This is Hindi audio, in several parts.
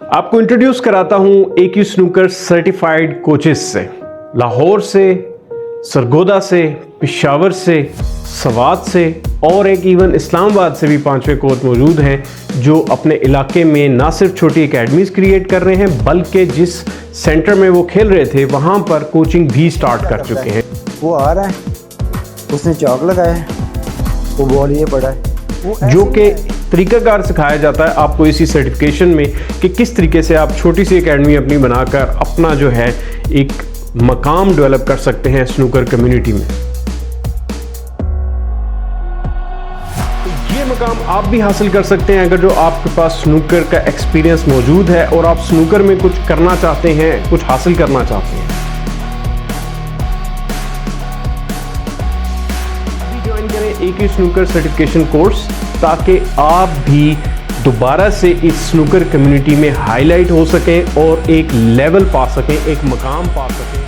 आपको इंट्रोड्यूस कराता हूं AQ स्नूकर सर्टिफाइड कोचेस से। लाहौर से, सरगोदा से, पेशावर से, सवात से और एक इवन इस्लामाबाद से भी 5वें कोच मौजूद हैं जो अपने इलाके में ना सिर्फ छोटी एकेडमीज क्रिएट कर रहे हैं बल्कि जिस सेंटर में वो खेल रहे थे वहां पर कोचिंग भी स्टार्ट कर चुके हैं। वो आ रहा है, उसने चौक लगाया है, वो बॉल ये पड़ा है, जो कि तरीकाकार सिखाया जाता है आपको इसी सर्टिफिकेशन में कि किस तरीके से आप छोटी सी एकेडमी अपनी बनाकर अपना जो है एक मकाम डेवलप कर सकते हैं स्नूकर कम्युनिटी में। ये मकाम आप भी हासिल कर सकते हैं अगर जो आपके पास स्नूकर का एक्सपीरियंस मौजूद है और आप स्नूकर में कुछ करना चाहते हैं, कुछ हासिल करना चाहते हैं। ज्वाइन करें AQ स्नूकर सर्टिफिकेशन कोर्स ताकि आप भी दोबारा से इस स्नूकर कम्युनिटी में हाईलाइट हो सकें और एक लेवल पा सकें, एक मकाम पा सकें।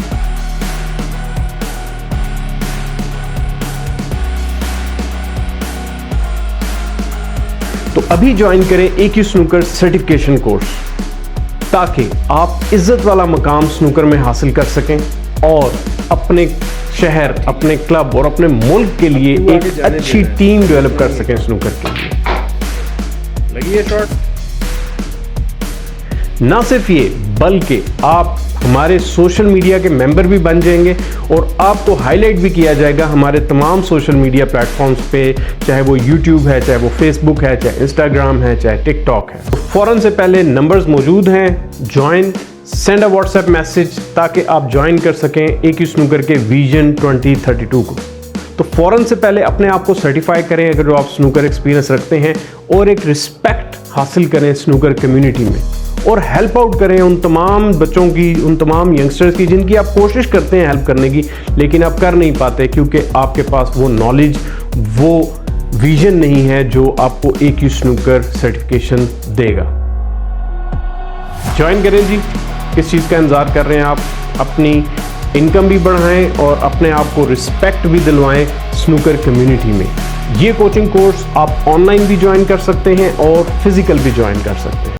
तो अभी ज्वाइन करें AQ स्नूकर सर्टिफिकेशन कोर्स ताकि आप इज्जत वाला मकाम स्नूकर में हासिल कर सकें और अपने शहर, अपने क्लब और अपने मुल्क के लिए एक अच्छी टीम डेवलप कर सकें स्नूकर के लिए। लगी है शॉट? ना सिर्फ ये बल्कि आप हमारे सोशल मीडिया के मेंबर भी बन जाएंगे और आपको हाईलाइट भी किया जाएगा हमारे तमाम सोशल मीडिया प्लेटफॉर्म्स पे, चाहे वो YouTube है, चाहे वो फेसबुक है, चाहे इंस्टाग्राम है, चाहे टिकटॉक है। तो फौरन से पहले नंबर्स मौजूद हैं, join, send a WhatsApp message ताकि आप ज्वाइन कर सकें AQ स्नूकर के विजन 2032 को। तो फौरन से पहले अपने आप को सर्टिफाई करें अगर जो आप स्नूकर एक्सपीरियंस रखते हैं और एक रिस्पेक्ट हासिल करें स्नूकर कम्युनिटी में और हेल्प आउट करें उन तमाम बच्चों की, उन तमाम यंगस्टर्स की जिनकी आप कोशिश करते हैं हेल्प करने की लेकिन आप कर नहीं पाते क्योंकि आपके पास वो नॉलेज, वो विजन नहीं है जो आपको AQ स्नूकर सर्टिफिकेशन देगा। ज्वाइन करें जी, किस चीज़ का इंतज़ार कर रहे हैं आप? अपनी इनकम भी बढ़ाएं और अपने आप को रिस्पेक्ट भी दिलवाएं स्नूकर कम्युनिटी में। ये कोचिंग कोर्स आप ऑनलाइन भी ज्वाइन कर सकते हैं और फिजिकल भी ज्वाइन कर सकते हैं।